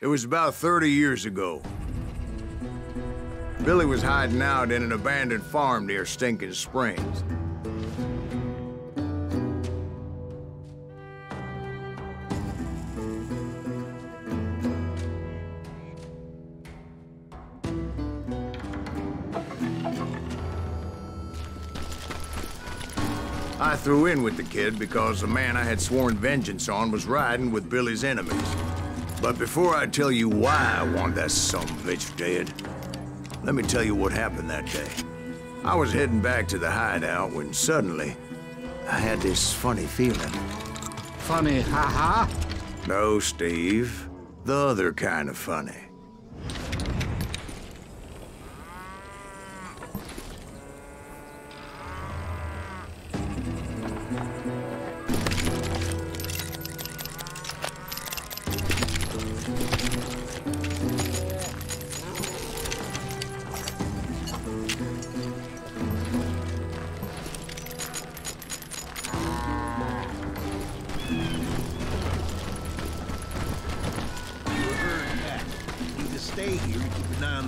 It was about 30 years ago. Billy was hiding out in an abandoned farm near Stinking Springs. I threw in with the kid because the man I had sworn vengeance on was riding with Billy's enemies. But before I tell you why I want that son of a bitch dead, let me tell you what happened that day. I was heading back to the hideout when suddenly I had this funny feeling. Funny, ha-ha? No, Steve. The other kind of funny.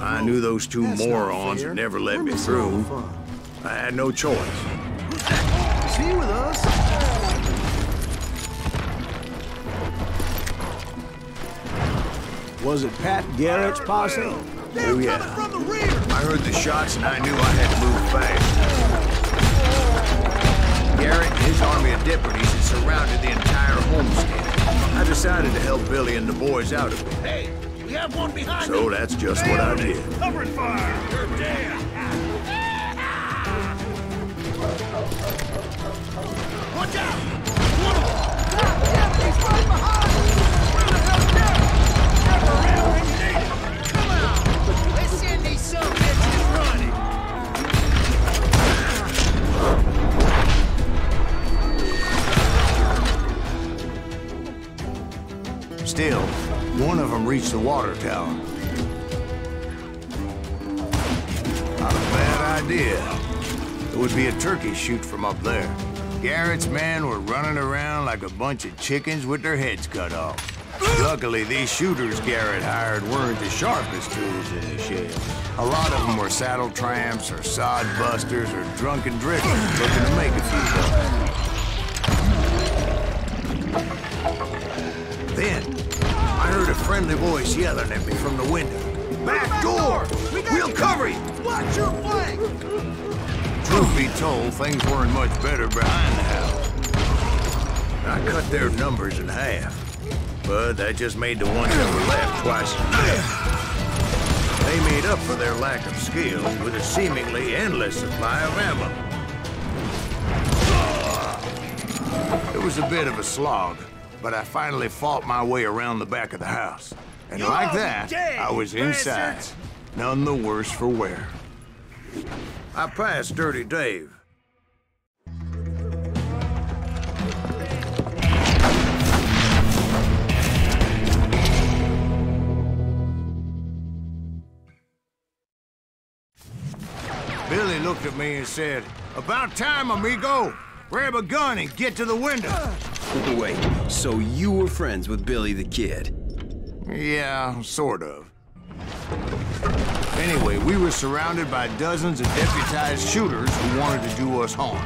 I knew those two morons would never let me through. I had no choice. Is he with us? Was it Pat Garrett's posse? Oh yeah. I heard the shots and I knew I had to move fast. Garrett and his army of deputies had surrounded the entire homestead. I decided to help Billy and the boys out of it. Hey, we have one behind So that's just what I did. Covering fire! You're dead! Watch out! One of them! He's right behind us! Where the hell's Jeff? Jeff around when you need it! Come out! Let's send these some bitches running! Still, one of them reached the water tower. Not a bad idea. It would be a turkey shoot from up there. Garrett's men were running around like a bunch of chickens with their heads cut off. Luckily, these shooters Garrett hired weren't the sharpest tools in the shed. A lot of them were saddle tramps or sod busters or drunken drifters looking to make a few bucks. Then, I heard a friendly voice yelling at me from the window. Back door! We'll cover you! Watch your flank! Truth be told, things weren't much better behind the house. I cut their numbers in half, but that just made the ones that were left twice as many. They made up for their lack of skill with a seemingly endless supply of ammo. It was a bit of a slog, but I finally fought my way around the back of the house. And like that, I was inside, none the worse for wear. I passed Dirty Dave. Billy looked at me and said, "About time, amigo. Grab a gun and get to the window." Wait, so you were friends with Billy the Kid? Yeah, sort of. Anyway, we were surrounded by dozens of deputized shooters who wanted to do us harm.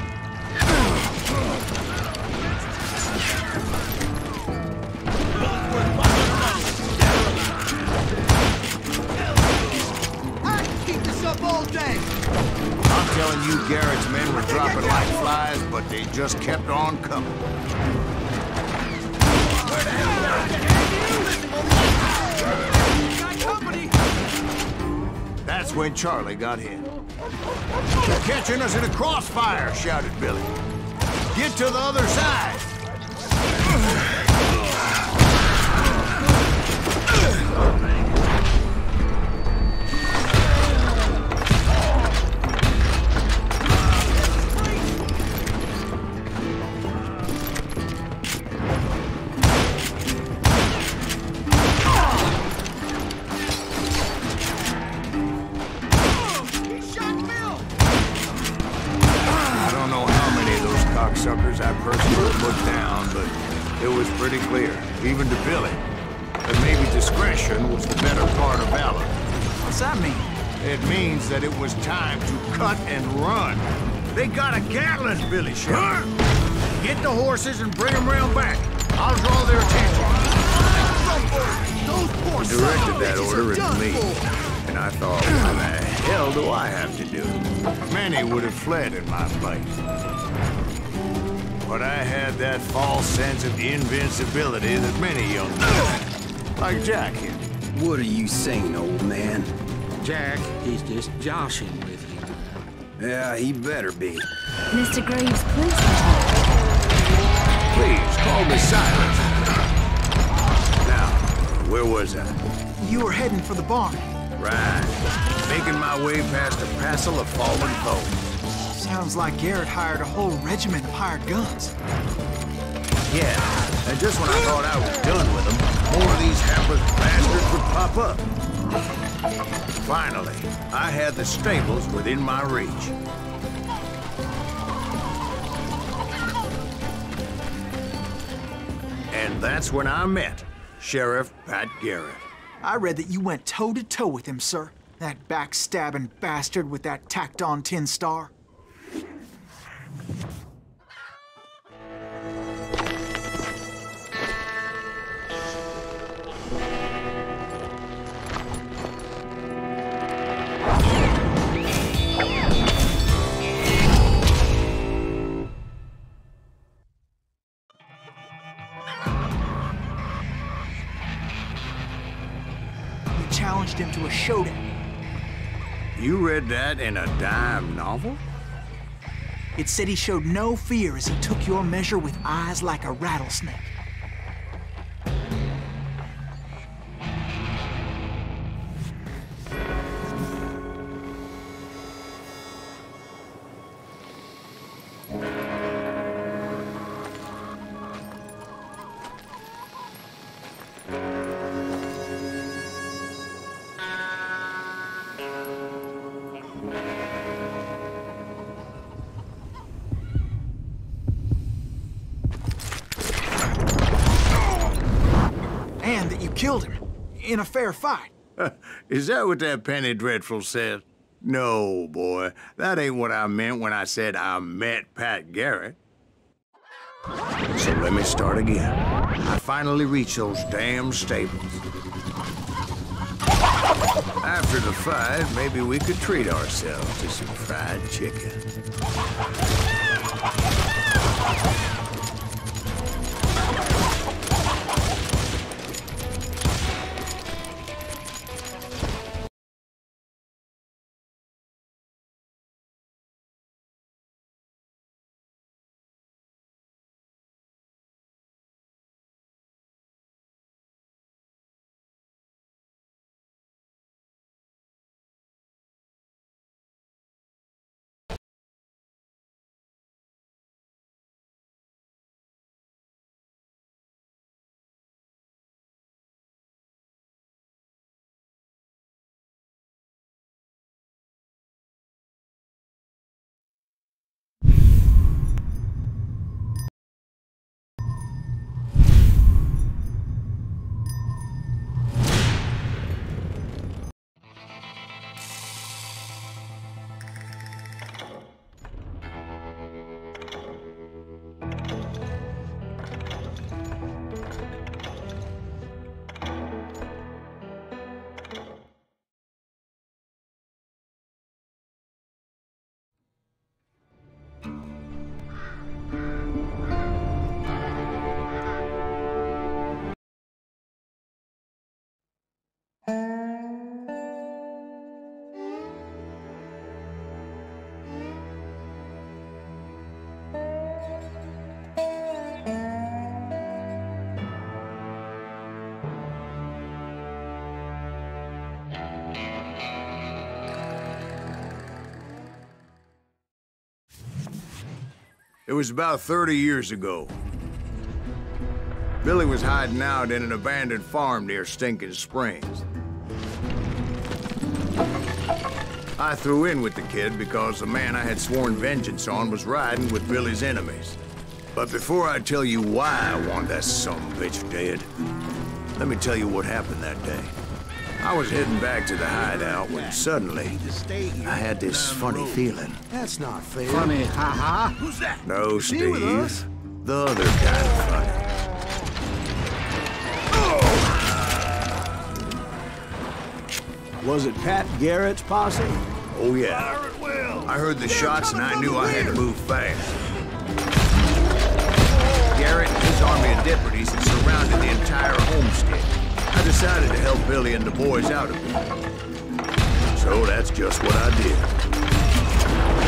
I can keep this up all day! I'm telling you, Garrett's men were dropping like flies, but they just kept on coming. Where the hell got company! That's when Charlie got hit. "They're catching us in a crossfire," shouted Billy. "Get to the other side!" Suckers I personally put down, but it was pretty clear, even to Billy, And maybe discretion was the better part of valor. What's that mean? It means that it was time to cut and run. They got a Gatling, Billy Sheriff. Get the horses and bring them round back. I'll draw their attention. Those poor He directed that order at me. And I thought, what the hell do I have to do? Many would have fled in my place. But I had that false sense of invincibility that many young men, like Jack here. What are you saying, old man? Jack, he's just joshing with you. Yeah, he better be. Mr. Graves, please. Please, call me Cyrus. Now, where was I? You were heading for the barn. Right. Making my way past a passel of fallen foes. Sounds like Garrett hired a whole regiment of hired guns. Yeah, and just when I thought I was done with them, more of these hapless bastards would pop up. Finally, I had the stables within my reach. And that's when I met Sheriff Pat Garrett. I read that you went toe-to-toe with him, sir. That backstabbing bastard with that tacked-on tin star. Challenged him to a showdown. You read that in a dime novel? It said he showed no fear as he took your measure with eyes like a rattlesnake. And that you killed him in a fair fight. Is that what that penny dreadful says? No, boy. That ain't what I meant when I said I met Pat Garrett. So let me start again. I finally reached those damn stables. After the fight, maybe we could treat ourselves to some fried chicken. It was about 30 years ago. Billy was hiding out in an abandoned farm near Stinking Springs. I threw in with the kid because the man I had sworn vengeance on was riding with Billy's enemies. But before I tell you why I want that son of a bitch dead, Let me tell you what happened that day. I was heading back to the hideout when suddenly I had this funny feeling. That's not fair. Funny, haha. Who's that? No, Is he with us? Steve. The other kind of funny. Was it Pat Garrett's posse? Oh, yeah. I heard the shots and I knew I had to move fast. Garrett and his army of deputies had surrounded the entire homestead. I decided to help Billy and the boys out of it. So that's just what I did.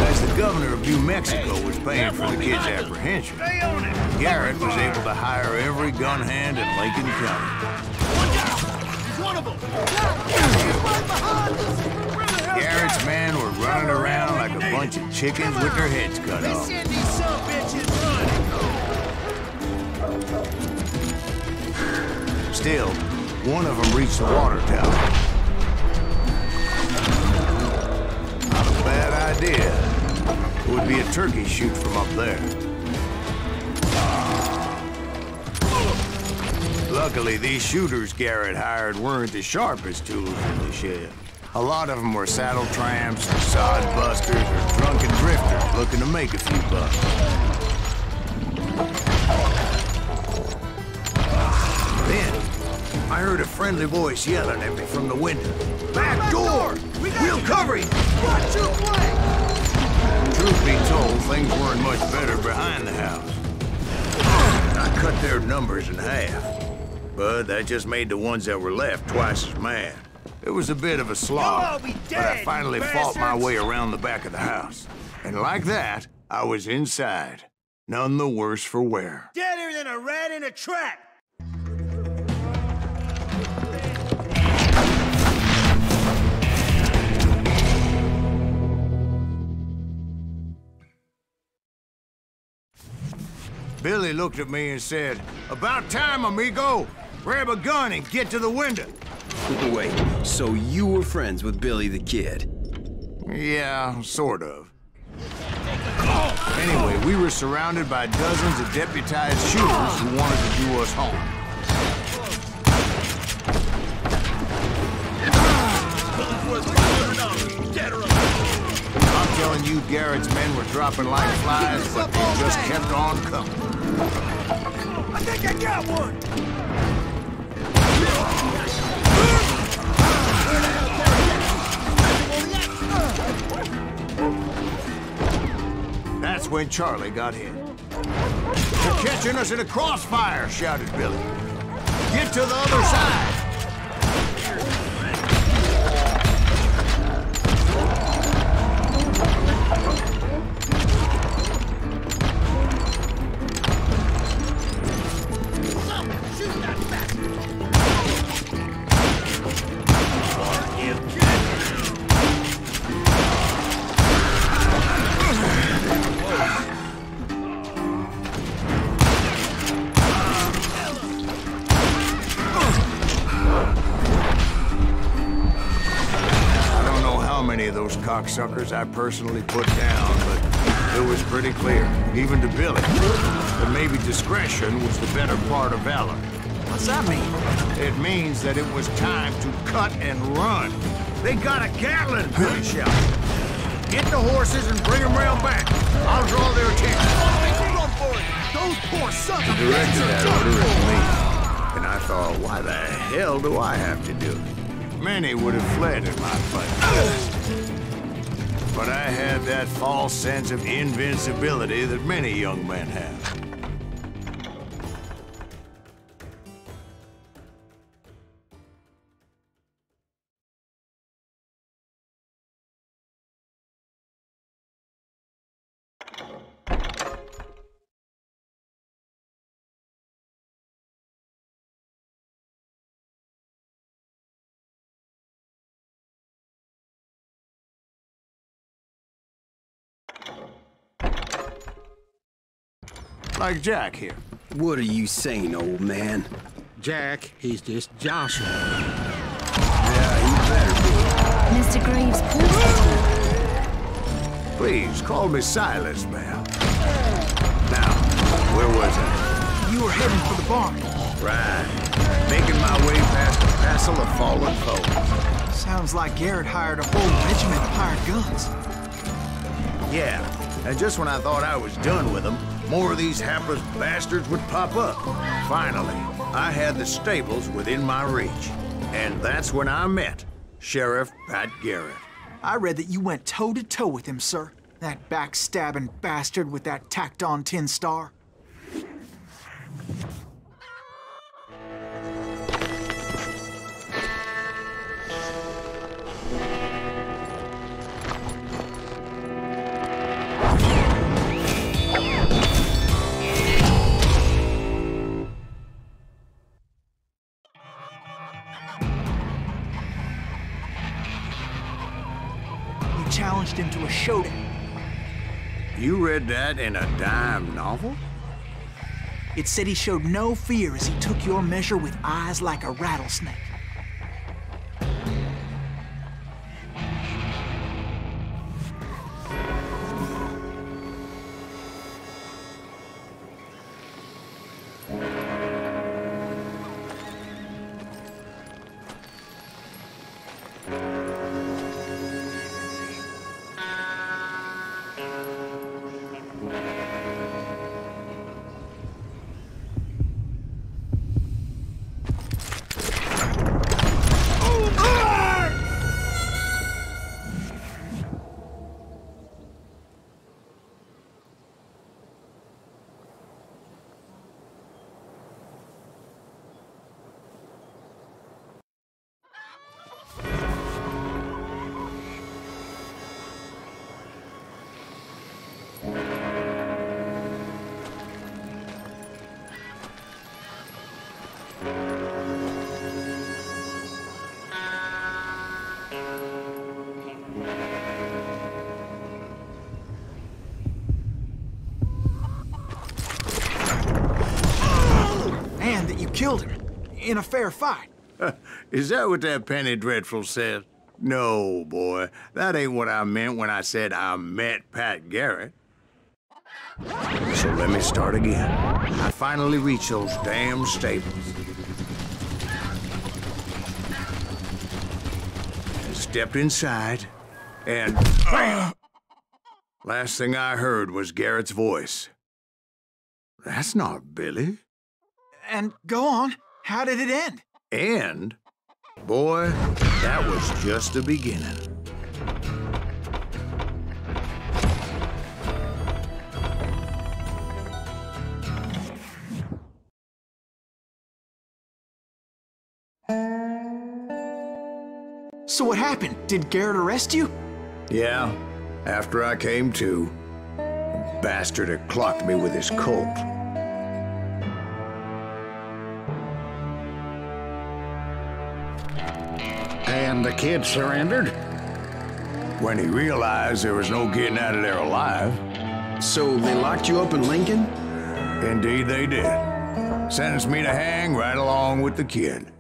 As the governor of New Mexico was paying for the kids' apprehension, Garrett was able to hire every gun hand in Lincoln County. One of them! Garrett's men were running around like a bunch of chickens with their heads cut off. Send these some bitches running! Still, one of them reached the water tower. Not a bad idea. It would be a turkey shoot from up there. Luckily, these shooters Garrett hired weren't the sharpest tools in the shed. A lot of them were saddle tramps, or sod busters, or drunken drifters looking to make a few bucks. Then, I heard a friendly voice yelling at me from the window. Back door! We'll cover you! Watch your flank! Truth be told, things weren't much better behind the house. I cut their numbers in half, but that just made the ones that were left twice as mad. It was a bit of a slog, but I finally fought my way around the back of the house. And like that, I was inside. None the worse for wear. Deader than a rat in a trap! Billy looked at me and said, "About time, amigo! Grab a gun and get to the window." Wait, so you were friends with Billy the Kid? Yeah, sort of. Anyway, we were surrounded by dozens of deputized shooters who wanted to do us harm. I'm telling you, Garrett's men were dropping like flies, but they just kept on coming. I think I got one! That's when Charlie got hit. "They're catching us in a crossfire," shouted Billy. "Get to the other side!" Cocksuckers I personally put down, but it was pretty clear, even to Billy, that maybe discretion was the better part of valor. What's that mean? It means that it was time to cut and run. "They got a Gatling!" Billy shouted. "Get the horses and bring them round back. I'll draw their attention." Run for it! Those poor sons of He directed bitches that are order done at for! me, and I thought, why the hell do I have to do it? Many would have fled in my place. But I had that false sense of invincibility that many young men have. Like Jack here. What are you saying, old man? Jack, he's just joshing. Yeah, you better be. Mr. Graves, please. Please, call me Silas, ma'am. Now, where was I? You were heading for the barn. Right. Making my way past a passel of fallen foes. Sounds like Garrett hired a whole regiment of hired guns. Yeah, and just when I thought I was done with them, more of these hapless bastards would pop up. Finally, I had the stables within my reach. And that's when I met Sheriff Pat Garrett. I read that you went toe-to-toe with him, sir. That backstabbing bastard with that tacked-on tin star. Challenged him to a showdown. You read that in a dime novel? It said he showed no fear as he took your measure with eyes like a rattlesnake. Killed him in a fair fight. Is that what that penny dreadful says? No, boy. That ain't what I meant when I said I met Pat Garrett. So let me start again. I finally reached those damn stables. Stepped inside, and last thing I heard was Garrett's voice. That's not Billy. And go on. How did it end? And, boy, that was just the beginning. So what happened? Did Garrett arrest you? Yeah, after I came to, the bastard had clocked me with his Colt. And the kid surrendered? When he realized there was no getting out of there alive. So they locked you up in Lincoln? Indeed they did. Sentenced me to hang right along with the kid.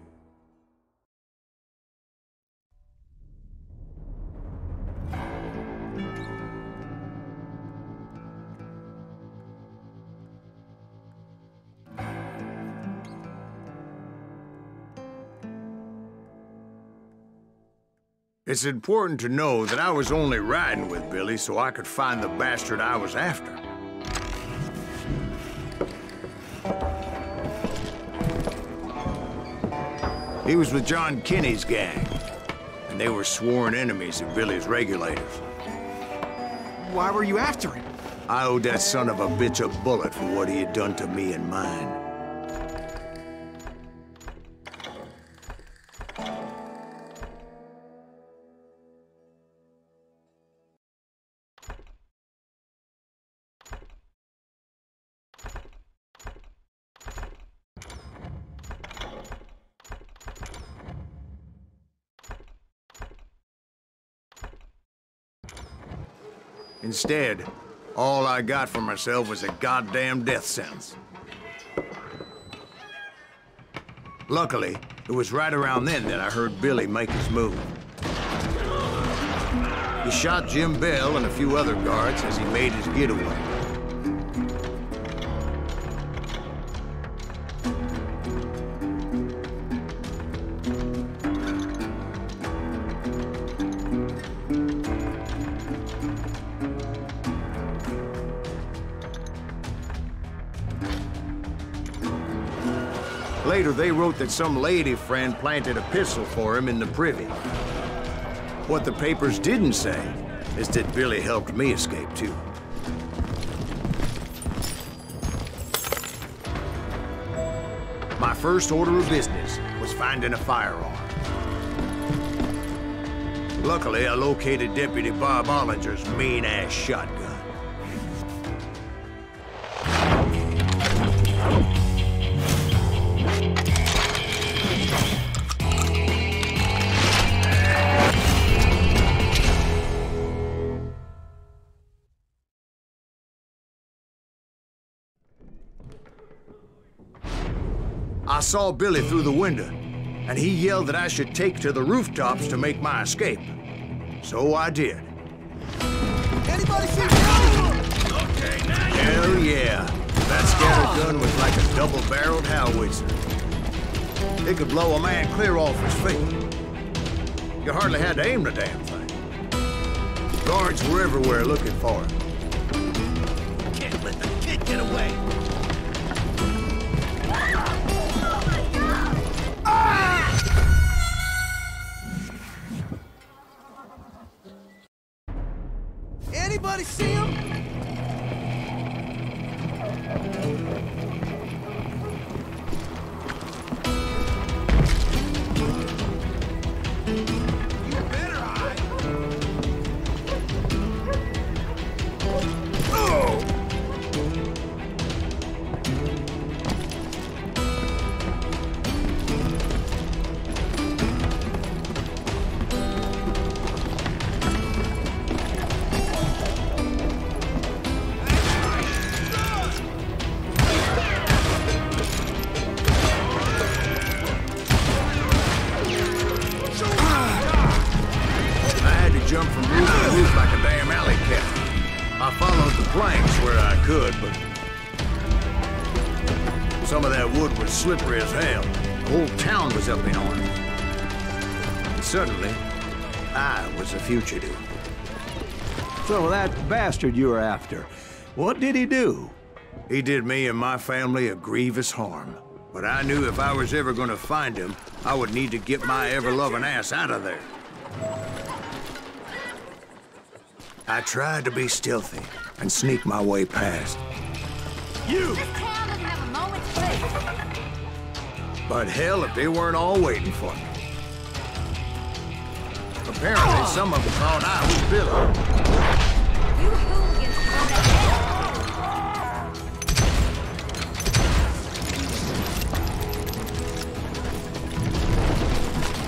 It's important to know that I was only riding with Billy so I could find the bastard I was after. He was with John Kinney's gang, and they were sworn enemies of Billy's regulators. Why were you after him? I owed that son of a bitch a bullet for what he had done to me and mine. Instead, all I got for myself was a goddamn death sentence. Luckily, it was right around then that I heard Billy make his move. He shot Jim Bell and a few other guards as he made his getaway. Later, they wrote that some lady friend planted a pistol for him in the privy. What the papers didn't say is that Billy helped me escape, too. My first order of business was finding a firearm. Luckily, I located Deputy Bob Ollinger's mean-ass shotgun. I saw Billy through the window, and he yelled that I should take to the rooftops to make my escape. So I did. Anybody see Billy? Okay, now hell yeah. That scatter gun was like a double-barreled howitzer. It could blow a man clear off his feet. You hardly had to aim the damn thing. Guards were everywhere looking for him. Can't let the kid get away. Anybody see him? You better hide. Oh! Jump from roof to roof like a damn alley cat. I followed the planks where I could, but some of that wood was slippery as hell. The whole town was up in arms. And suddenly, I was a fugitive. So that bastard you were after, what did he do? He did me and my family a grievous harm. But I knew if I was ever gonna find him, I would need to get my ever-loving ass out of there. I tried to be stealthy and sneak my way past. You! This town doesn't have a moment's place. But hell, if they weren't all waiting for me. Apparently, some of them thought I was Billy. You hooligans go to hell.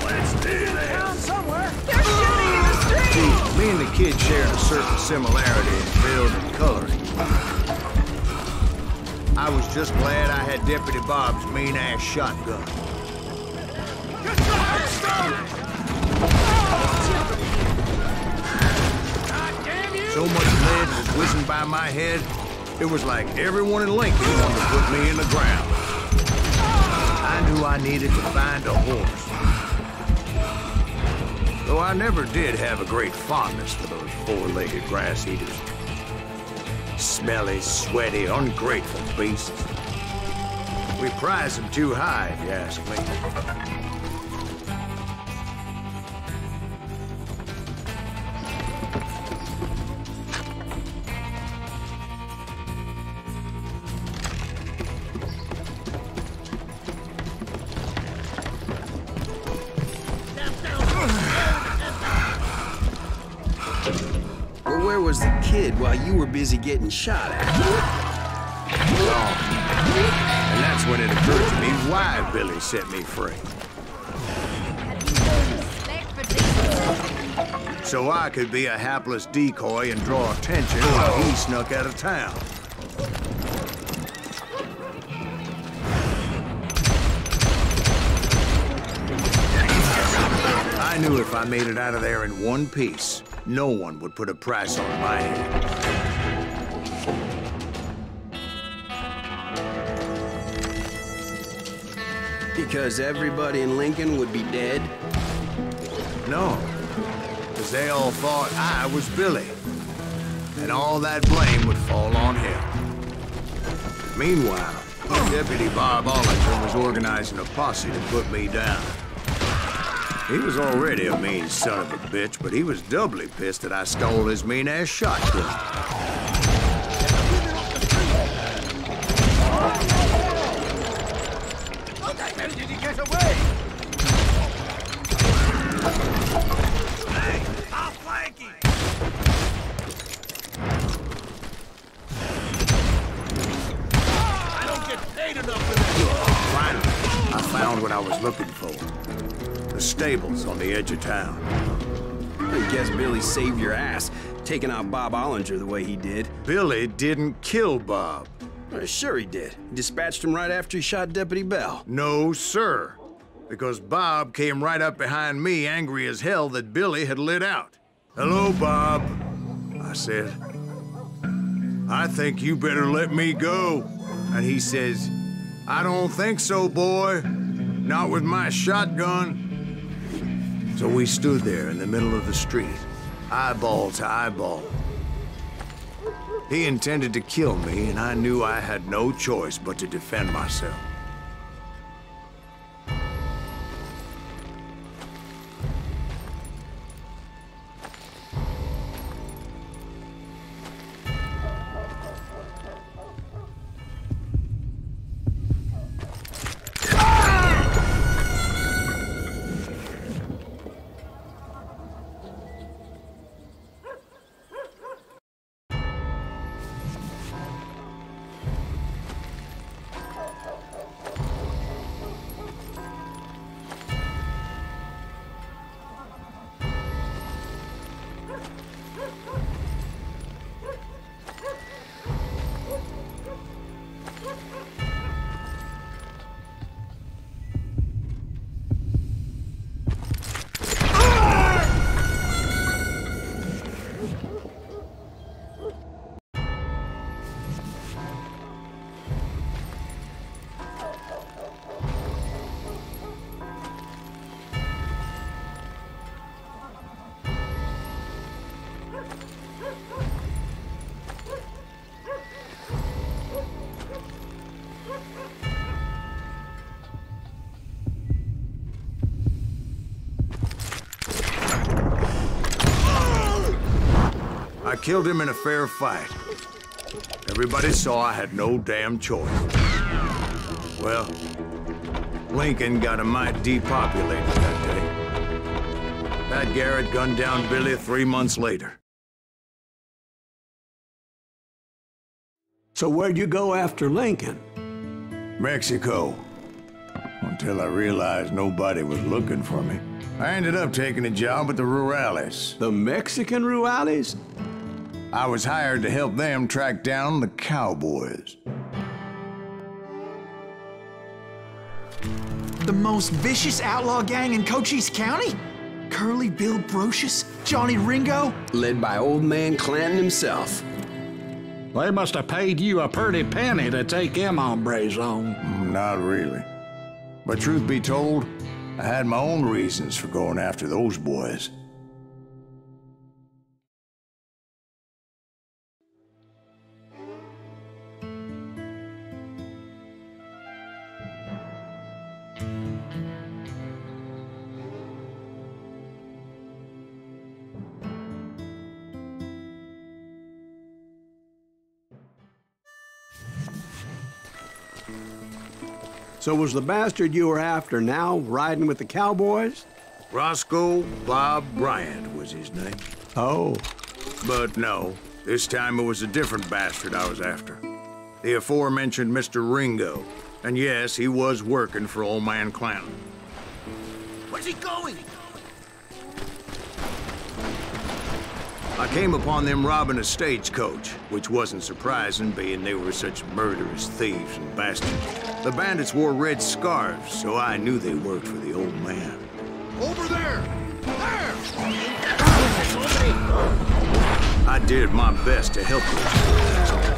Let's do this! Down somewhere. They're shooting in the street. See, me and the kid shared a certain similarity in build and coloring. I was just glad I had Deputy Bob's mean-ass shotgun. Get your head started! God damn you! So much lead was whizzing by my head, it was like everyone in Lincoln wanted to put me in the ground. I knew I needed to find a horse. Though I never did have a great fondness for those four-legged grass eaters. Smelly, sweaty, ungrateful beasts. We prize them too high, if you ask me. Where was the kid while you were busy getting shot at? And that's when it occurred to me why Billy set me free. So I could be a hapless decoy and draw attention while he snuck out of town. I knew if I made it out of there in one piece, no one would put a price on my head. Because everybody in Lincoln would be dead? No, because they all thought I was Billy, and all that blame would fall on him. Meanwhile, Deputy Bob Ollinger was organizing a posse to put me down. He was already a mean son of a bitch, but he was doubly pissed that I stole his mean-ass shotgun. How the hell did he get away? Hey, I'll flank him! I don't get paid enough for this! Finally, I found what I was looking for. The stables on the edge of town. I guess Billy saved your ass, taking out Bob Ollinger the way he did. Billy didn't kill Bob. Sure he did. He dispatched him right after he shot Deputy Bell. No, sir. Because Bob came right up behind me, angry as hell that Billy had lit out. "Hello, Bob," I said. "I think you better let me go." And he says, "I don't think so, boy. Not with my shotgun." So we stood there in the middle of the street, eyeball to eyeball. He intended to kill me, and I knew I had no choice but to defend myself. I killed him in a fair fight. Everybody saw I had no damn choice. Well, Lincoln got a mite depopulated that day. Pat Garrett gunned down Billy 3 months later. So where'd you go after Lincoln? Mexico. Until I realized nobody was looking for me. I ended up taking a job at the Rurales. The Mexican Rurales? I was hired to help them track down the cowboys. The most vicious outlaw gang in Cochise County? Curly Bill Brocious? Johnny Ringo? Led by old man Clanton himself. They must have paid you a pretty penny to take them hombres on. Not really. But truth be told, I had my own reasons for going after those boys. So was the bastard you were after now riding with the cowboys? Roscoe Bob Bryant was his name. Oh. But no, this time it was a different bastard I was after. The aforementioned Mr. Ringo. And yes, he was working for old man Clanton. Where's he going? I came upon them robbing a stagecoach, which wasn't surprising, being they were such murderous thieves and bastards. The bandits wore red scarves, so I knew they worked for the old man. Over there! There! I did my best to help them.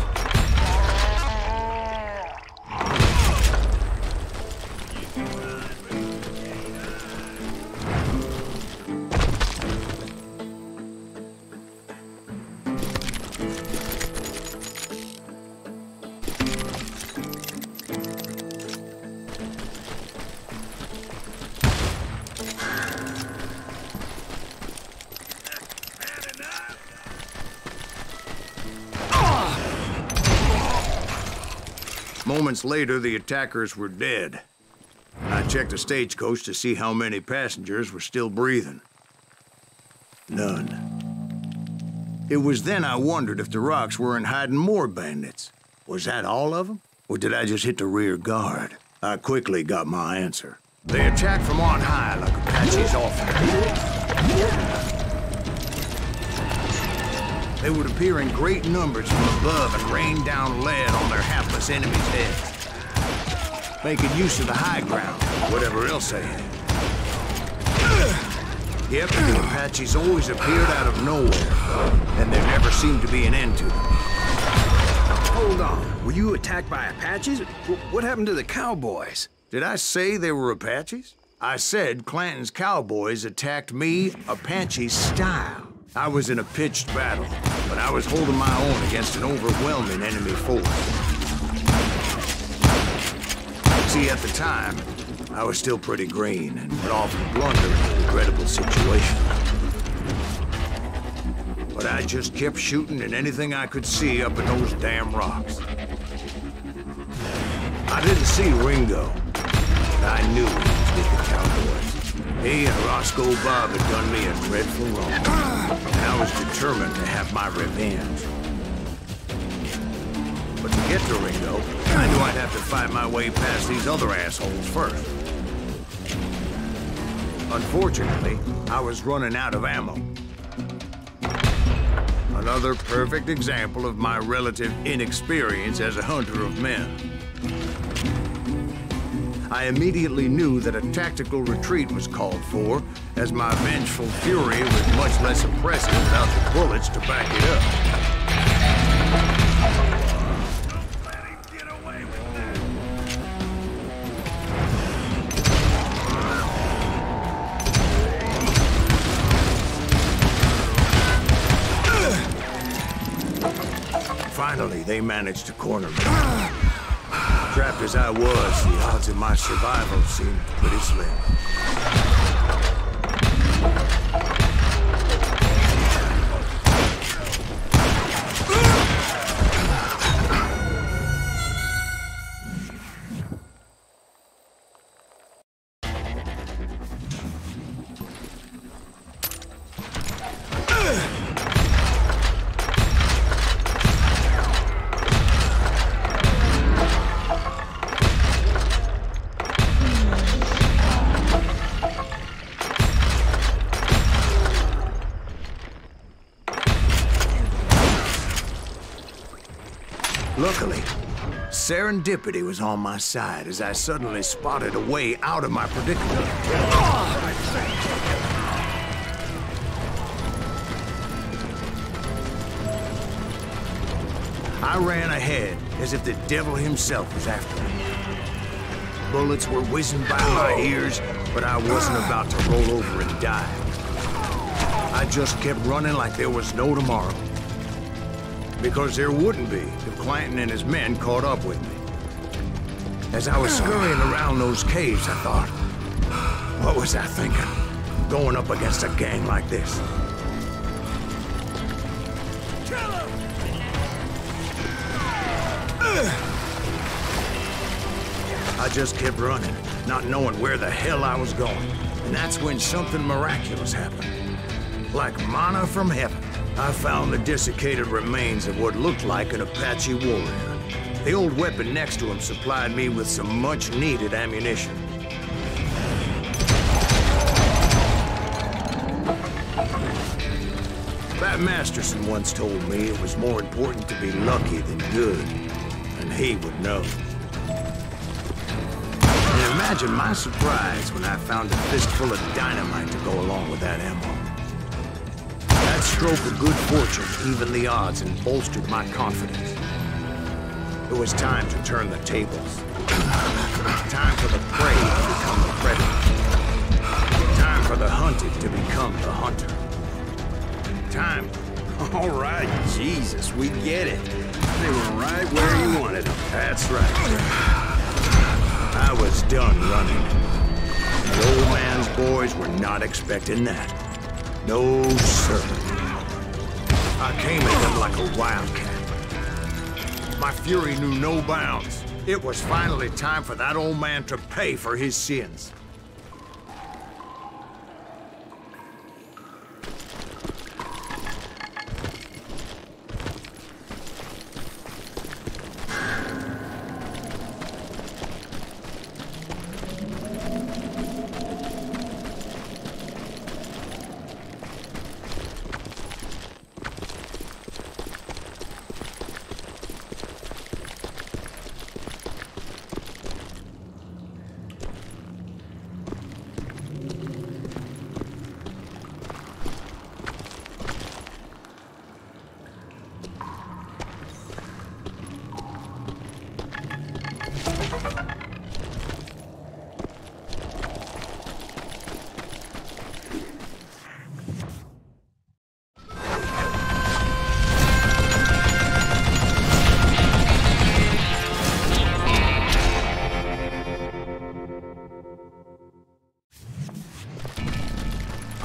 Moments later, the attackers were dead. I checked the stagecoach to see how many passengers were still breathing. None. It was then I wondered if the rocks weren't hiding more bandits. Was that all of them? Or did I just hit the rear guard? I quickly got my answer. They attacked from on high like Apaches often. They would appear in great numbers from above and rain down lead on their hapless enemies' heads, making use of the high ground, whatever else they had. Yep, the Apaches always appeared out of nowhere, and there never seemed to be an end to them. Hold on. Were you attacked by Apaches? What happened to the cowboys? Did I say they were Apaches? I said Clanton's cowboys attacked me Apache style. I was in a pitched battle, but I was holding my own against an overwhelming enemy force. See, at the time, I was still pretty green and would often blunder in a regrettable situation. But I just kept shooting at anything I could see up in those damn rocks. I didn't see Ringo, but I knew he was with the cowboys. He and Roscoe Bob had done me a dreadful wrong, and I was determined to have my revenge. But to get to Ringo, I knew I'd have to fight my way past these other assholes first. Unfortunately, I was running out of ammo. Another perfect example of my relative inexperience as a hunter of men. I immediately knew that a tactical retreat was called for, as my vengeful fury was much less impressive without the bullets to back it up. Don't let him get away with that. Finally, they managed to corner me. Trapped as I was, the odds of my survival seemed pretty slim. Luckily, serendipity was on my side as I suddenly spotted a way out of my predicament. I ran ahead as if the devil himself was after me. Bullets were whizzing by my ears, but I wasn't about to roll over and die. I just kept running like there was no tomorrow. Because there wouldn't be if Clanton and his men caught up with me. As I was scurrying around those caves, I thought, what was I thinking? Going up against a gang like this? I just kept running, not knowing where the hell I was going. And that's when something miraculous happened. Like manna from heaven. I found the desiccated remains of what looked like an Apache warrior. The old weapon next to him supplied me with some much-needed ammunition. Pat Masterson once told me it was more important to be lucky than good, and he would know. And imagine my surprise when I found a fistful of dynamite to go along with that ammo. That stroke of good fortune evened the odds and bolstered my confidence. It was time to turn the tables. Time for the prey to become the predator. Time for the hunted to become the hunter. Time. All right, Jesus, we get it. They were right where you wanted them. That's right. I was done running. The old man's boys were not expecting that. No, sir. I came at them like a wildcat. My fury knew no bounds, It was finally time for that old man to pay for his sins.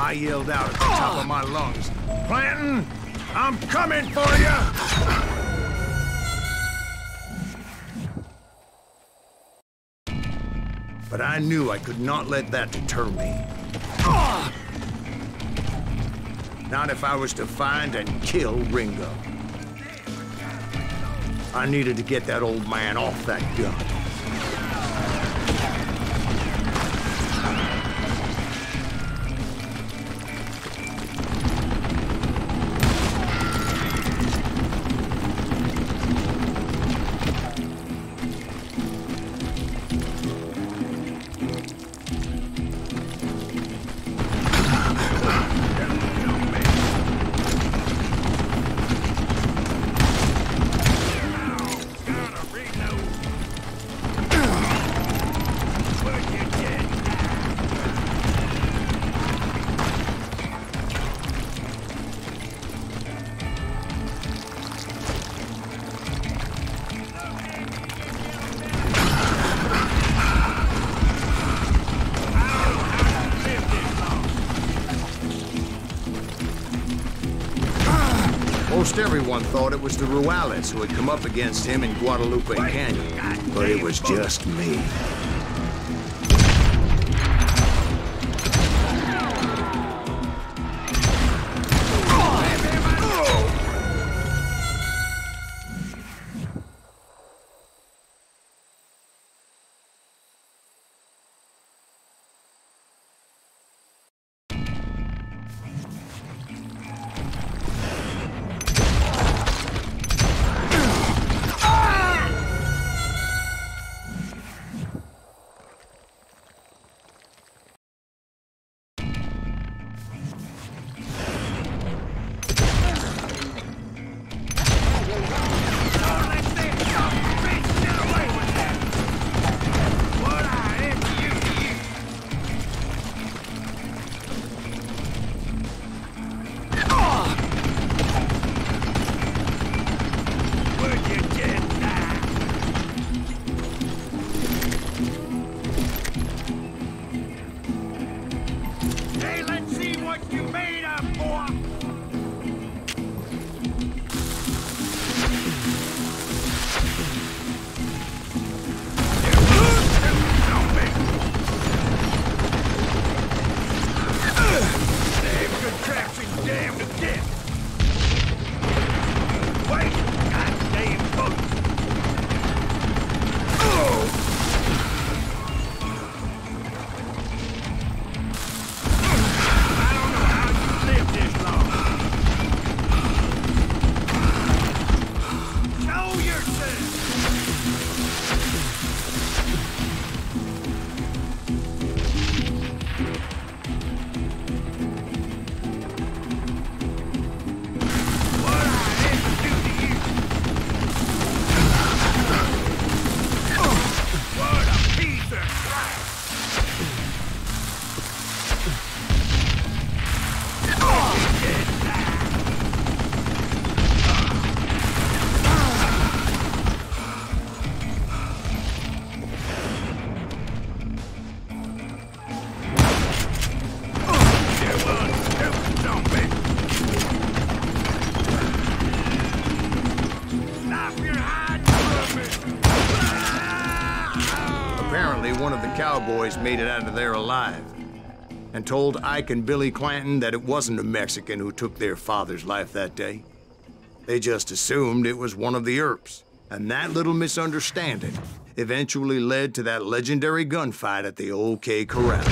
I yelled out at the top of my lungs, "Clanton, I'm coming for you!" But I knew I could not let that deter me. Not if I was to find and kill Ringo. I needed to get that old man off that gun. Most everyone thought it was the Juarez who had come up against him in Guadalupe Canyon, but it was just me. one of the cowboys made it out of there alive, and told Ike and Billy Clanton that it wasn't a Mexican who took their father's life that day. They just assumed it was one of the Earps, and that little misunderstanding eventually led to that legendary gunfight at the OK Corral.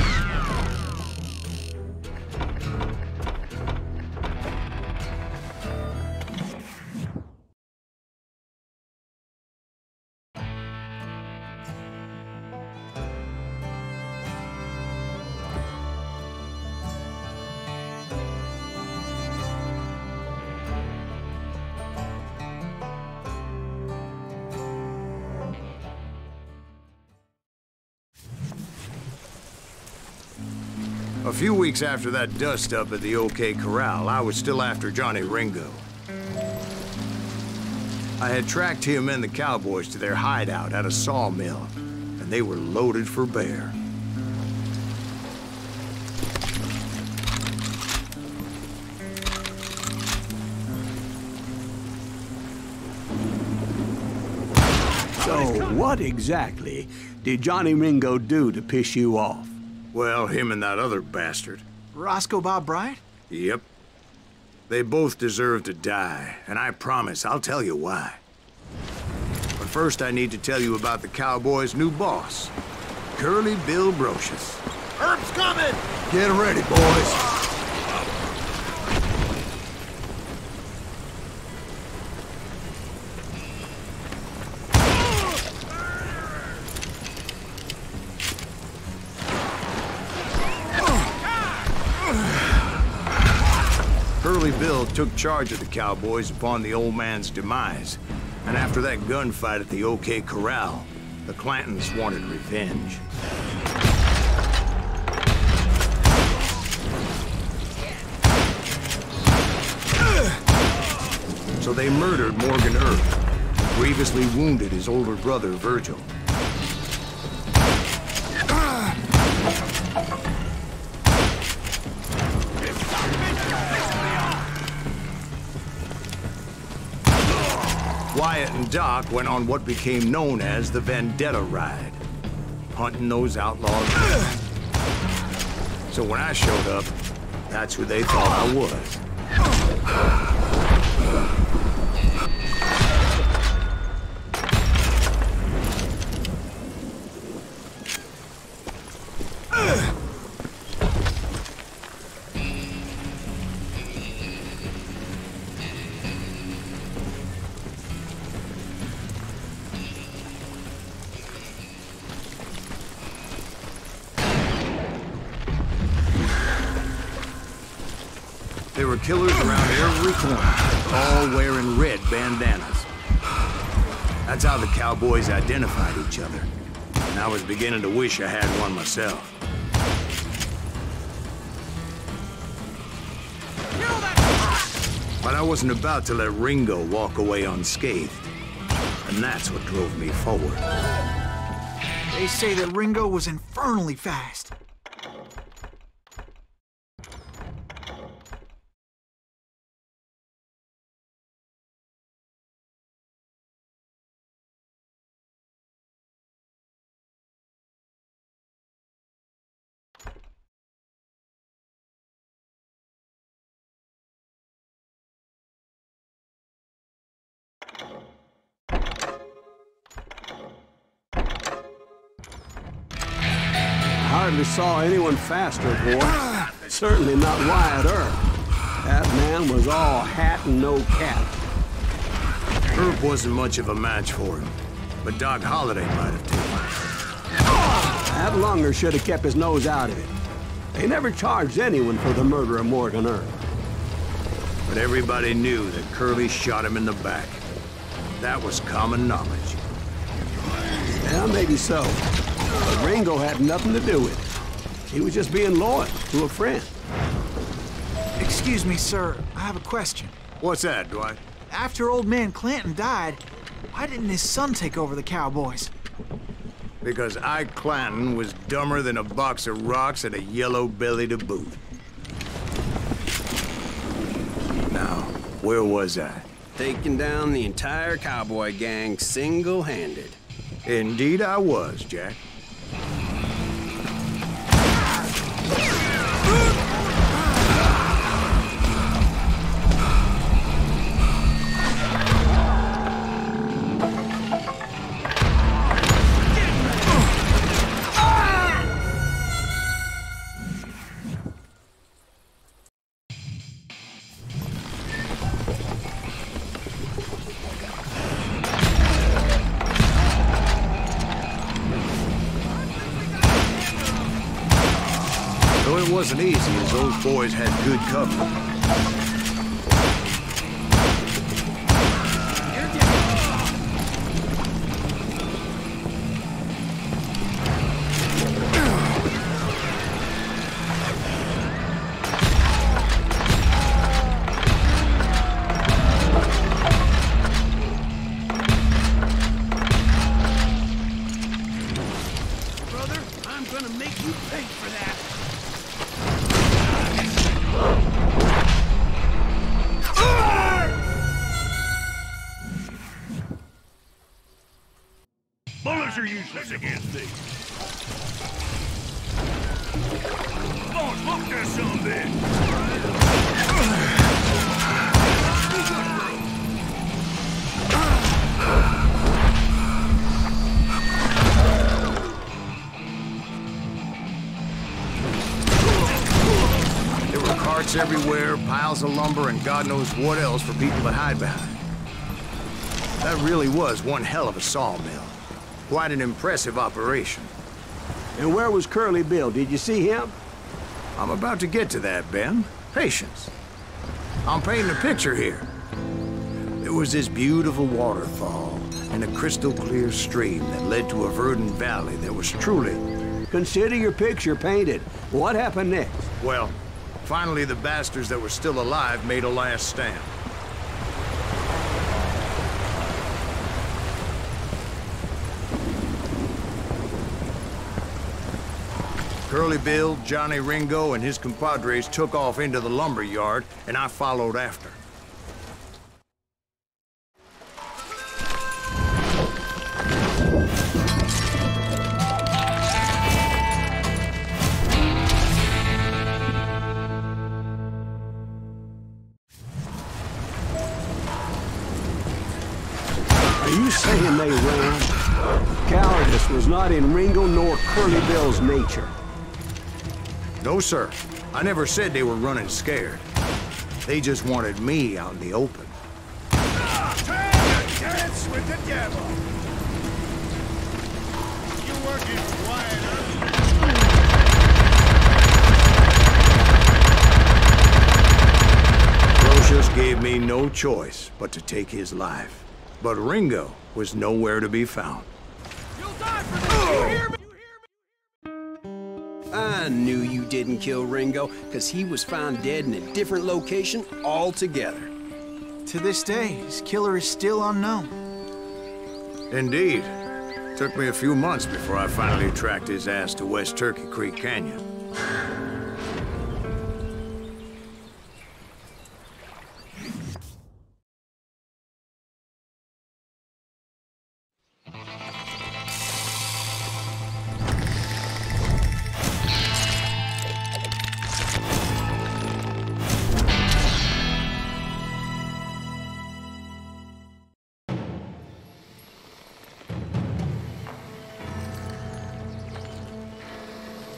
A few weeks after that dust-up at the OK Corral, I was still after Johnny Ringo. I had tracked him and the cowboys to their hideout at a sawmill, and they were loaded for bear. So, what exactly did Johnny Ringo do to piss you off? Well, him and that other bastard. Roscoe Bob Bryant? Yep. They both deserve to die, and I promise I'll tell you why. But first I need to tell you about the cowboys' new boss, Curly Bill Brocious. Herb's coming! Get ready, boys. Curly Bill took charge of the cowboys upon the old man's demise, and after that gunfight at the OK Corral, the Clantons wanted revenge. So they murdered Morgan Earp, and grievously wounded his older brother, Virgil. Wyatt and Doc went on what became known as the Vendetta Ride, hunting those outlaws. So when I showed up, that's who they thought I was. There were killers around every corner, all wearing red bandanas. That's how the cowboys identified each other. And I was beginning to wish I had one myself. But I wasn't about to let Ringo walk away unscathed. And that's what drove me forward. They say that Ringo was infernally fast. Hardly saw anyone faster, boy. Certainly not Wyatt Earp. That man was all hat and no cap. Earp wasn't much of a match for him, but Doc Holliday might have taken. That lunger should have kept his nose out of it. They never charged anyone for the murder of Morgan Earp. But everybody knew that Curly shot him in the back. That was common knowledge. Yeah, maybe so. But Ringo had nothing to do with it. He was just being loyal to a friend. Excuse me, sir. I have a question. What's that, Dwight? After old man Clanton died, why didn't his son take over the cowboys? Because Ike Clanton was dumber than a box of rocks and a yellow belly to boot. Now, where was I? Taking down the entire cowboy gang single-handed. Indeed I was, Jack. wasn't easy, as those boys had good cover. Bullets are useless against these. Come on, smoke that son of a There were carts everywhere, piles of lumber, and God knows what else for people to hide behind. That really was one hell of a sawmill. Quite an impressive operation. And where was Curly Bill? Did you see him? I'm about to get to that, Ben. Patience. I'm painting a picture here. There was this beautiful waterfall and a crystal clear stream that led to a verdant valley that was truly... Consider your picture painted. What happened next? Well, finally the bastards that were still alive made a last stand. Curly Bill, Johnny Ringo, and his compadres took off into the lumber yard, and I followed after. Are you saying they ran? Cowardice was not in Ringo nor Curly Bill's nature. No, sir. I never said they were running scared. They just wanted me out in the open. Time to dance with the devil. You working quiet, Brocious gave me no choice but to take his life. But Ringo was nowhere to be found. You'll die for this. You hear me? I knew you didn't kill Ringo, because he was found dead in a different location altogether. To this day, his killer is still unknown. Indeed. Took me a few months before I finally tracked his ass to West Turkey Creek Canyon.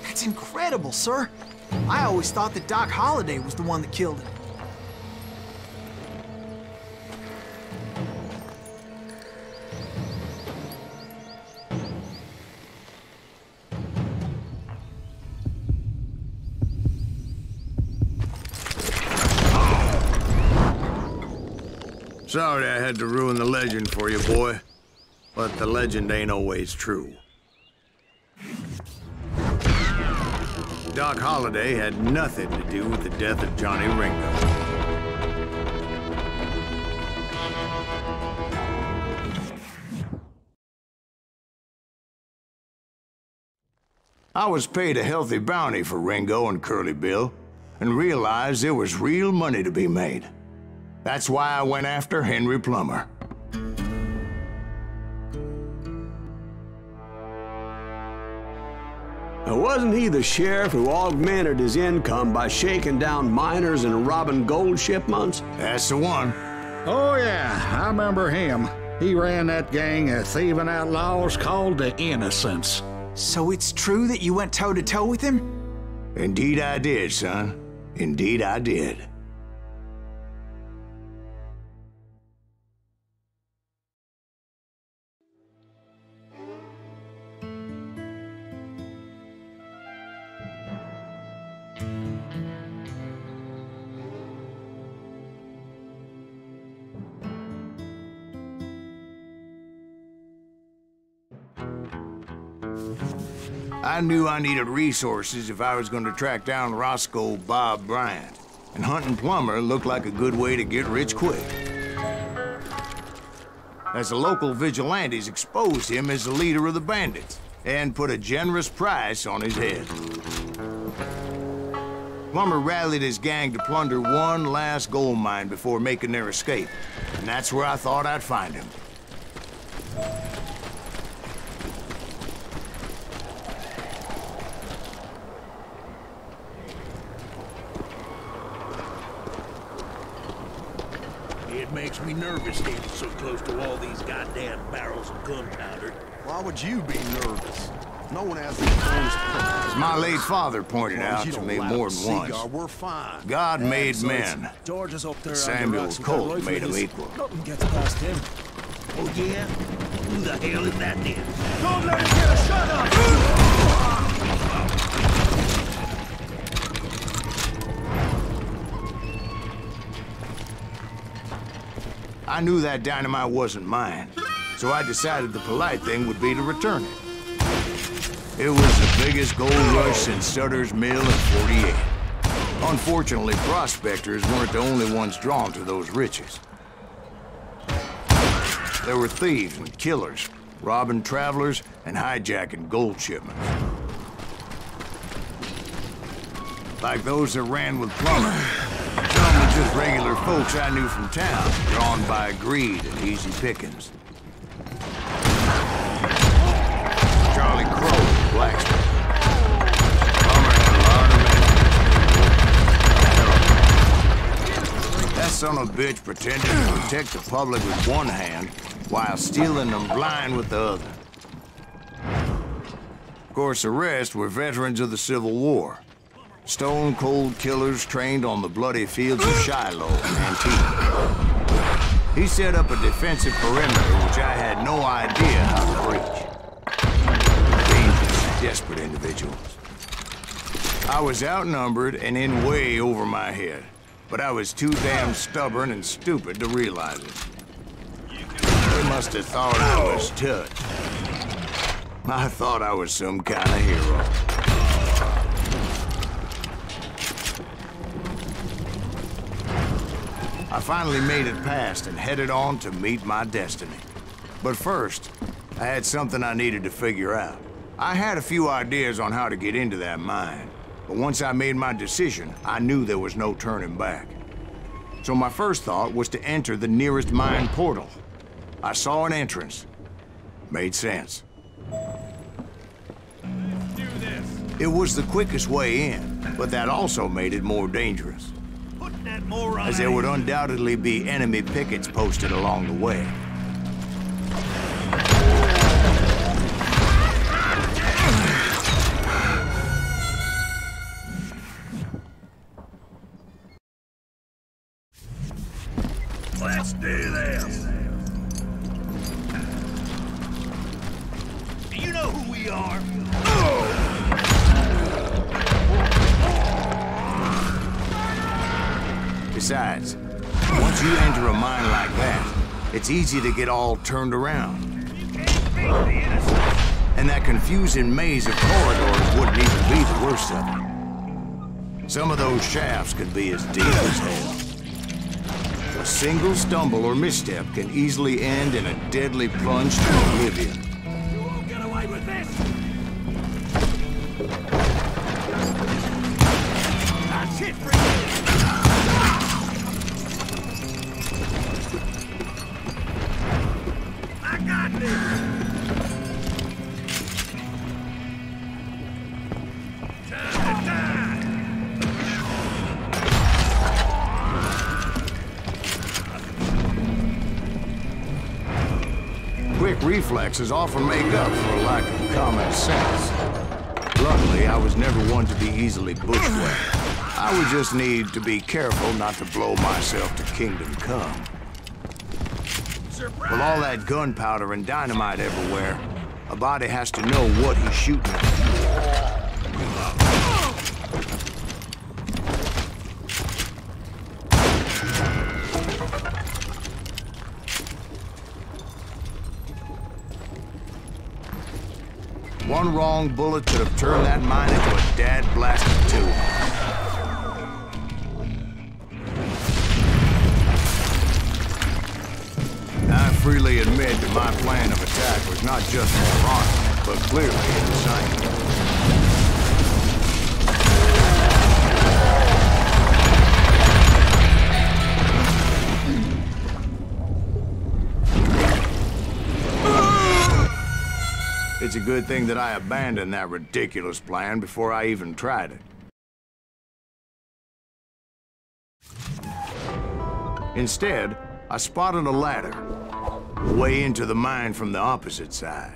That's incredible, sir. I always thought that Doc Holliday was the one that killed him. Sorry I had to ruin the legend for you, boy. But the legend ain't always true. Doc Holliday had nothing to do with the death of Johnny Ringo. I was paid a healthy bounty for Ringo and Curly Bill, and realized there was real money to be made. That's why I went after Henry Plummer. Wasn't he the sheriff who augmented his income by shaking down miners and robbing gold shipments? That's the one. Oh, yeah, I remember him. He ran that gang of thieving outlaws called the Innocents. So it's true that you went toe-to-toe with him? Indeed I did, son. Indeed I did. I knew I needed resources if I was going to track down Roscoe Bob Bryant, and hunting Plumber looked like a good way to get rich quick. As the local vigilantes exposed him as the leader of the bandits, and put a generous price on his head. Plumber rallied his gang to plunder one last gold mine before making their escape, and that's where I thought I'd find him. It makes me nervous standing so close to all these goddamn barrels of gunpowder. Why would you be nervous? No one has the bonus purpose. As my late father pointed out to me more than once, we're fine. God made men. George is up there. Samuel Colt made them equal. Nothing gets past him. Oh yeah? Who the hell is that then? Don't let him get a shot up! I knew that dynamite wasn't mine, so I decided the polite thing would be to return it. It was the biggest gold rush since Sutter's Mill in '48. Unfortunately, prospectors weren't the only ones drawn to those riches. There were thieves and killers, robbing travelers and hijacking gold shipments. Like those that ran with Plumber. Some were just regular folks I knew from town, drawn by greed and easy pickings. Charlie Crow, blacksmith. Plumber had a lot of men. That son of a bitch pretended to protect the public with one hand while stealing them blind with the other. Of course, the rest were veterans of the Civil War. Stone-cold killers trained on the bloody fields of Shiloh and Antietam. He set up a defensive perimeter which I had no idea how to breach. Dangerous, desperate individuals. I was outnumbered and in way over my head, but I was too damn stubborn and stupid to realize it. They must have thought I was touched. I thought I was some kind of hero. I finally made it past and headed on to meet my destiny. But first, I had something I needed to figure out. I had a few ideas on how to get into that mine, but once I made my decision, I knew there was no turning back. So my first thought was to enter the nearest mine portal. I saw an entrance. Made sense. It was the quickest way in, but that also made it more dangerous, as there would undoubtedly be enemy pickets posted along the way. Let's do this! Do you know who we are? Besides, once you enter a mine like that, it's easy to get all turned around. And that confusing maze of corridors wouldn't even be the worst of it. Some of those shafts could be as deep as hell. A single stumble or misstep can easily end in a deadly plunge to oblivion. You won't get away with this! That's it for you! I got this! Time to die! Quick reflexes often make up for a lack of common sense. Luckily, I was never one to be easily bushwhacked. I would just need to be careful not to blow myself to kingdom come. With all that gunpowder and dynamite everywhere, a body has to know what he's shooting at. One wrong bullet could have turned that mine into a dad-blasted tomb. I freely admit that my plan of attack was not just moronic, but clearly insane. It's a good thing that I abandoned that ridiculous plan before I even tried it. Instead, I spotted a ladder way into the mine from the opposite side.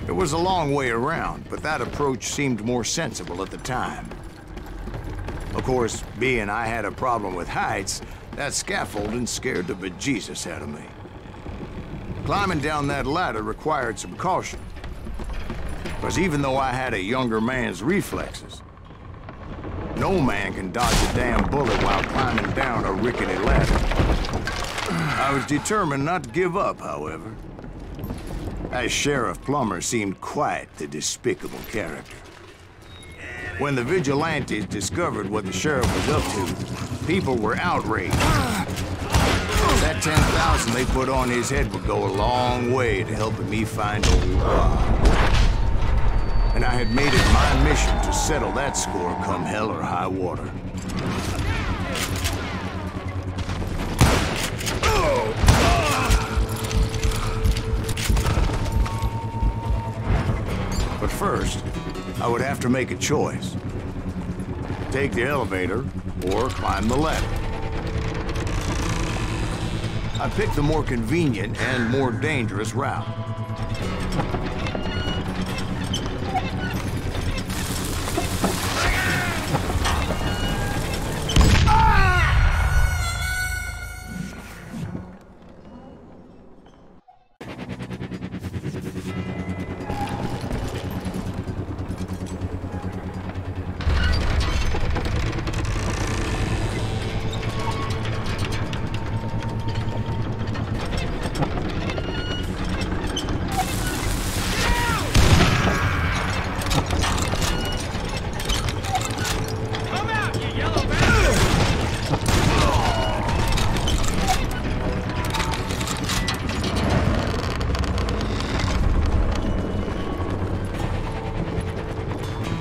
It was a long way around, but that approach seemed more sensible at the time. Of course, being I had a problem with heights, that scaffolding scared the bejesus out of me. Climbing down that ladder required some caution, because even though I had a younger man's reflexes, no man can dodge a damn bullet while climbing down a rickety ladder. I was determined not to give up, however, as Sheriff Plummer seemed quite the despicable character. When the vigilantes discovered what the sheriff was up to, people were outraged. That 10,000 they put on his head would go a long way to helping me find old Bob. And I had made it my mission to settle that score come hell or high water. But first, I would have to make a choice. Take the elevator or climb the ladder. I picked the more convenient and more dangerous route.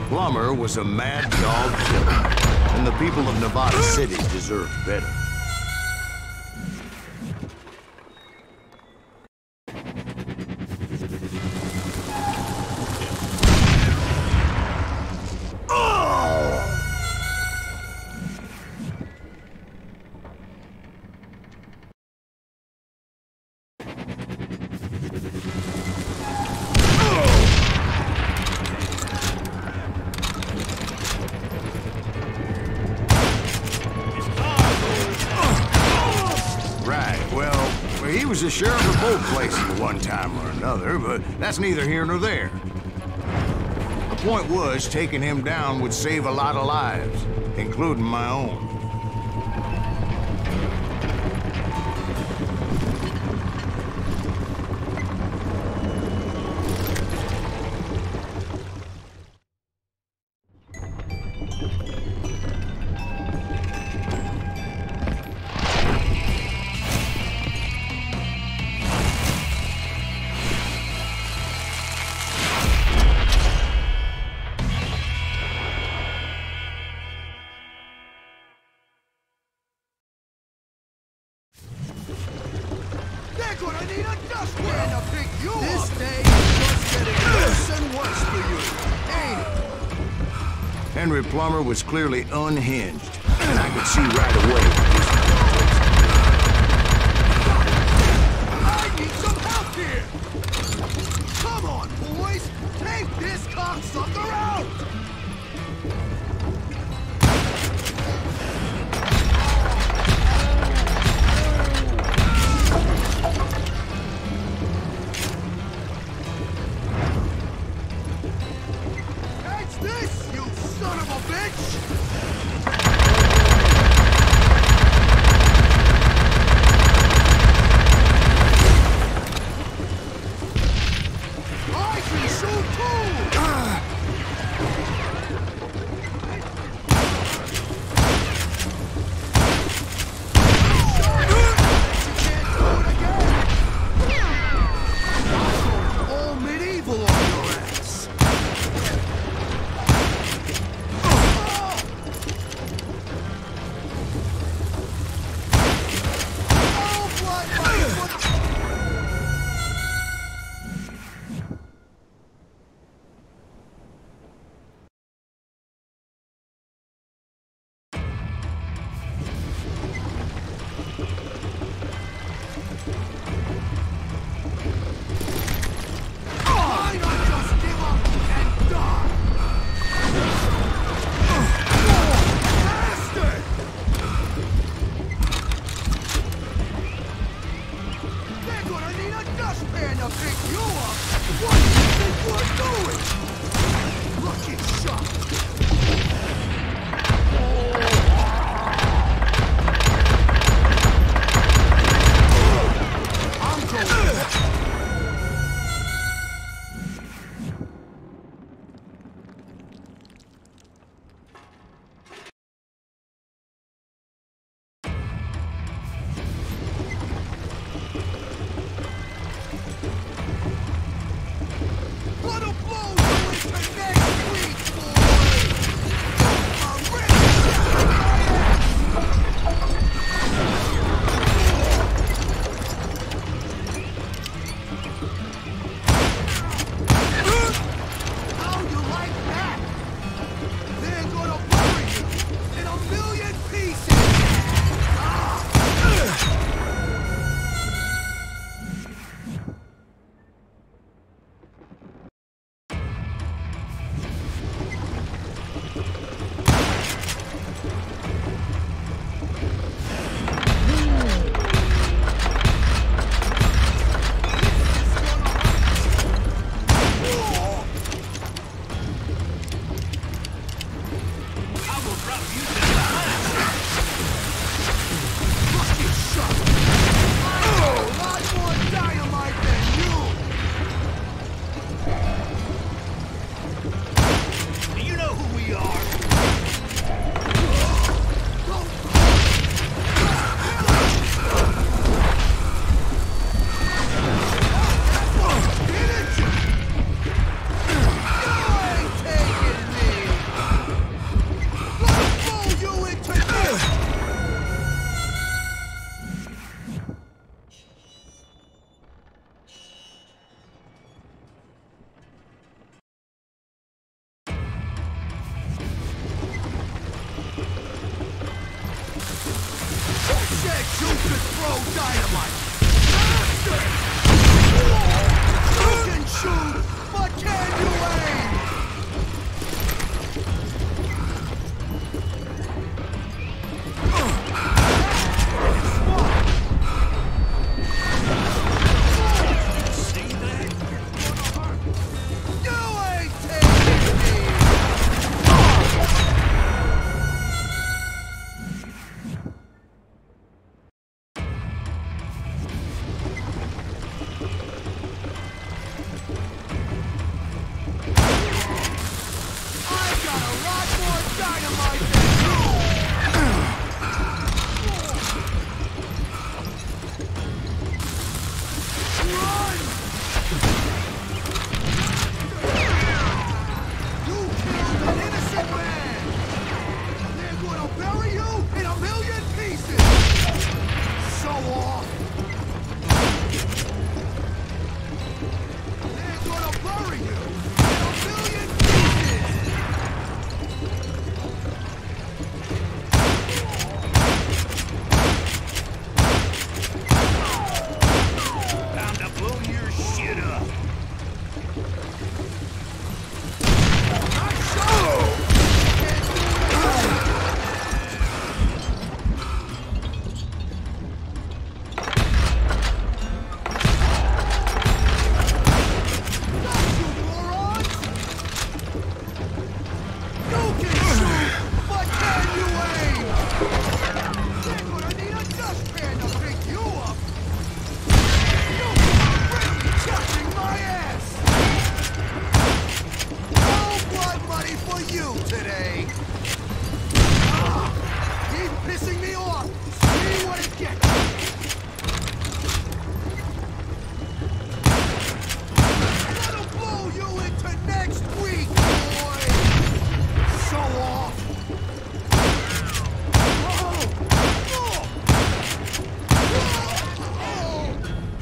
Plummer was a mad dog killer, and the people of Nevada City deserved better. He was the sheriff of both places at one time or another, but that's neither here nor there. The point was, taking him down would save a lot of lives, including my own. Gonna need a dustpan to pick you up. This day is just getting worse and worse for you, ain't it? Henry Plummer was clearly unhinged, and I could see right away. I need some help here. Come on, boys, take this cocksucker out.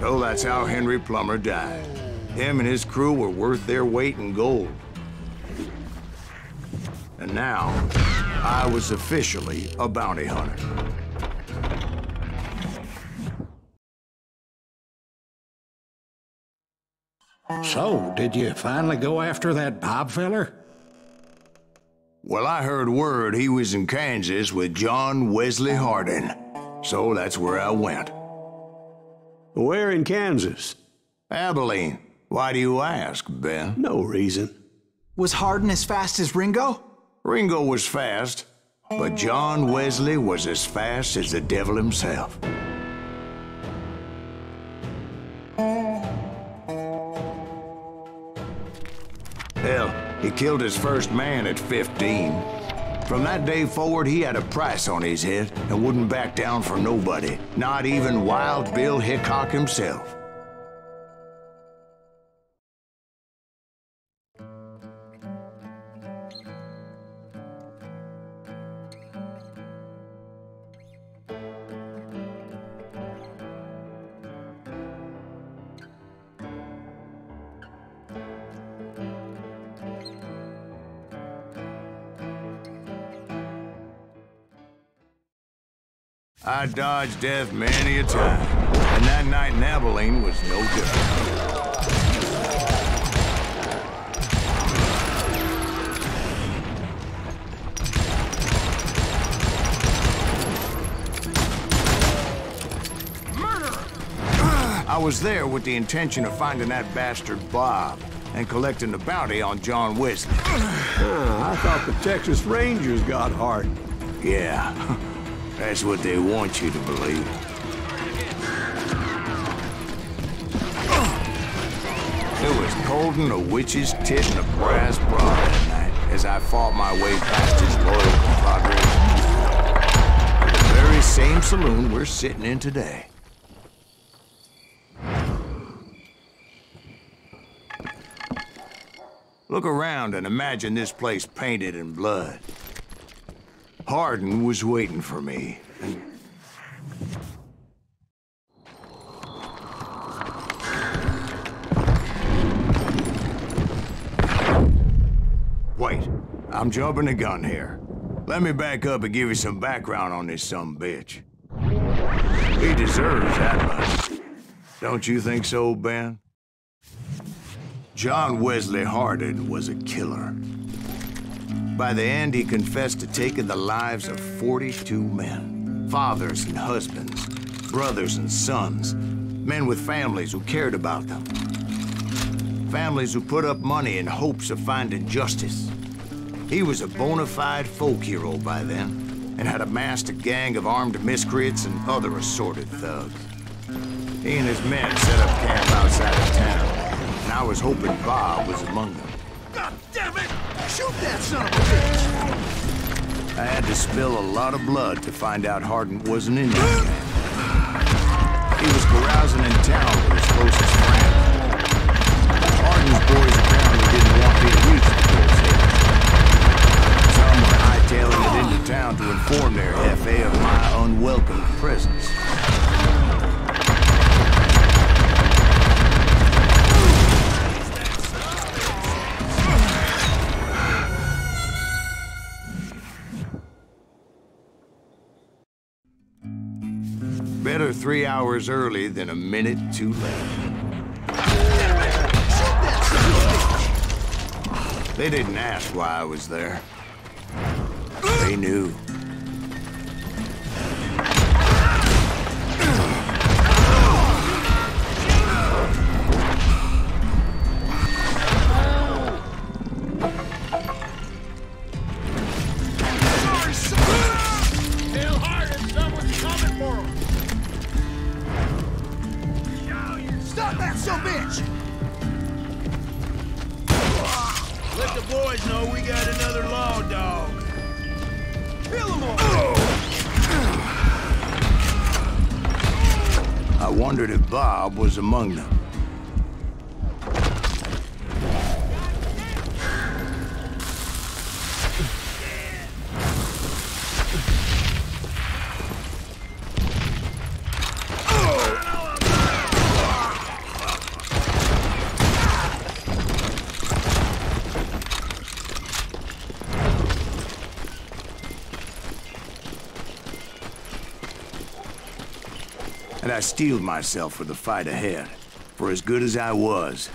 So that's how Henry Plummer died. Him and his crew were worth their weight in gold. And now, I was officially a bounty hunter. So, did you finally go after that Bob feller? Well, I heard word he was in Kansas with John Wesley Hardin. So that's where I went. Where in Kansas? Abilene. Why do you ask, Ben? No reason. Was Hardin as fast as Ringo? Ringo was fast, but John Wesley was as fast as the devil himself. Hell, he killed his first man at 15. From that day forward, he had a price on his head and wouldn't back down for nobody, not even Wild Bill Hickok himself. I dodged death many a time, and that night in Abilene was no different. I was there with the intention of finding that bastard Bob and collecting the bounty on John Wesley. I thought the Texas Rangers got Hardin. Yeah, that's what they want you to believe. It was cold in a witch's tit and a brass bra that night as I fought my way past his loyal compadres. The very same saloon we're sitting in today. Look around and imagine this place painted in blood. Hardin was waiting for me, and... Wait, I'm jumping the gun here. Let me back up and give you some background on this sumbitch. He deserves that much. Don't you think so, Ben? John Wesley Hardin was a killer. By the end, he confessed to taking the lives of 42 men. Fathers and husbands, brothers and sons, men with families who cared about them. Families who put up money in hopes of finding justice. He was a bona fide folk hero by then, and had amassed a gang of armed miscreants and other assorted thugs. He and his men set up camp outside of town, and I was hoping Bob was among them. God damn it! Shoot that son of a bitch! I had to spill a lot of blood to find out Hardin wasn't in there. He was carousing in town with his closest friend. Hardin's boys apparently didn't want me to reach the Colts here. Some were hightailing it into town to inform their FA of my unwelcome presence. Better 3 hours early than a minute too late. They didn't ask why I was there. They knew. Tell Hardin someone's coming for him! Stop that sumbitch! Let the boys know we got another law dog. Kill them all! I wondered if Bob was among them. And I steeled myself for the fight ahead. For as good as I was,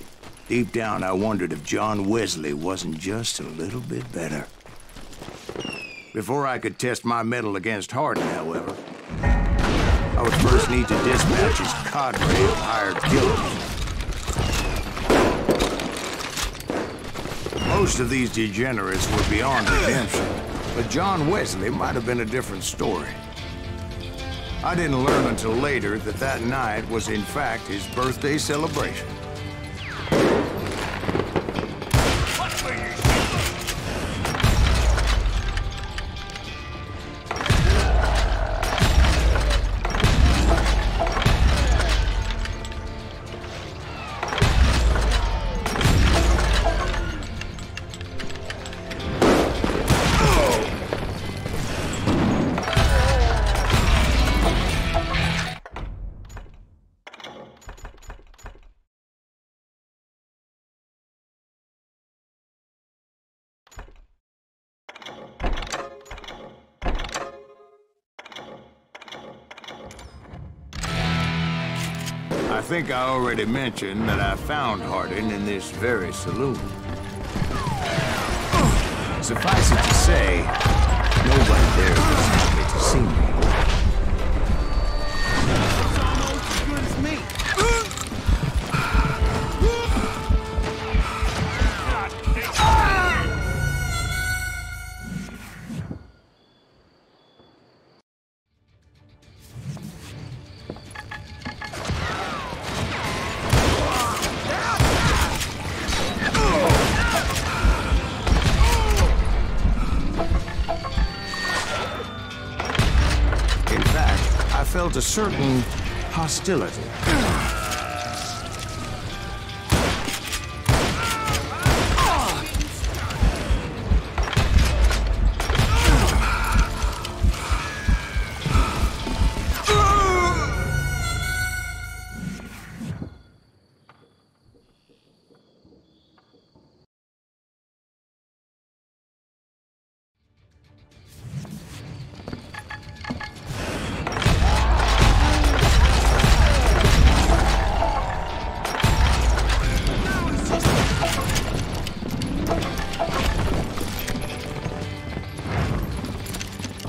deep down I wondered if John Wesley wasn't just a little bit better. Before I could test my mettle against Hardin, however, I would first need to dispatch his cadre of hired killers. Most of these degenerates were beyond redemption, but John Wesley might have been a different story. I didn't learn until later that that night was in fact his birthday celebration. I think I already mentioned that I found Hardin in this very saloon. Suffice it to say, nobody there was happy to see me. It's almost as good as me. felt a certain hostility.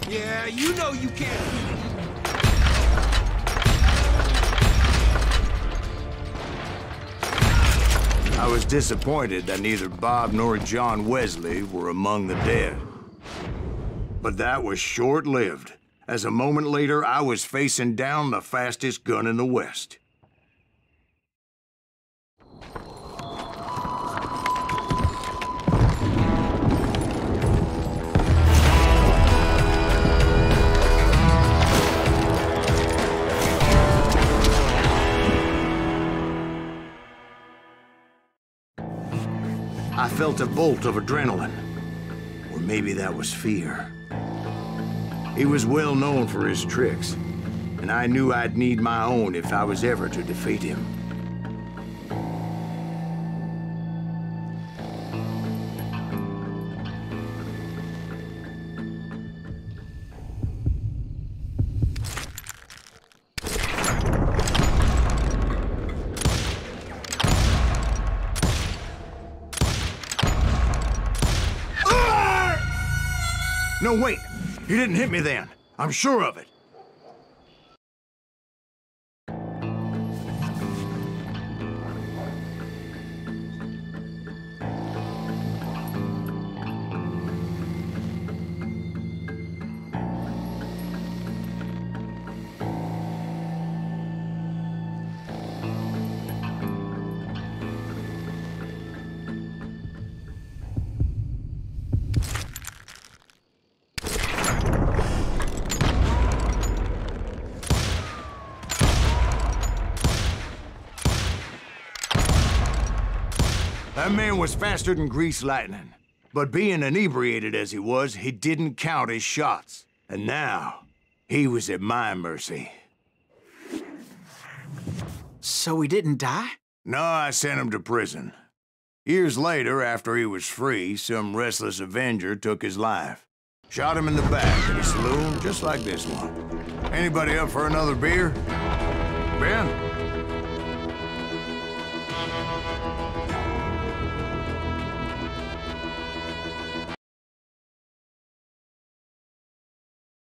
Yeah, you know you can't. I was disappointed that neither Bob nor John Wesley were among the dead. But that was short-lived, as a moment later I was facing down the fastest gun in the West. I felt a bolt of adrenaline, or maybe that was fear. He was well known for his tricks, and I knew I'd need my own if I was ever to defeat him. No, wait! He didn't hit me then. I'm sure of it. That man was faster than greased lightning. But being inebriated as he was, he didn't count his shots. And now, he was at my mercy. So he didn't die? No, I sent him to prison. Years later, after he was free, some restless avenger took his life. Shot him in the back in a saloon just like this one. Anybody up for another beer? Ben?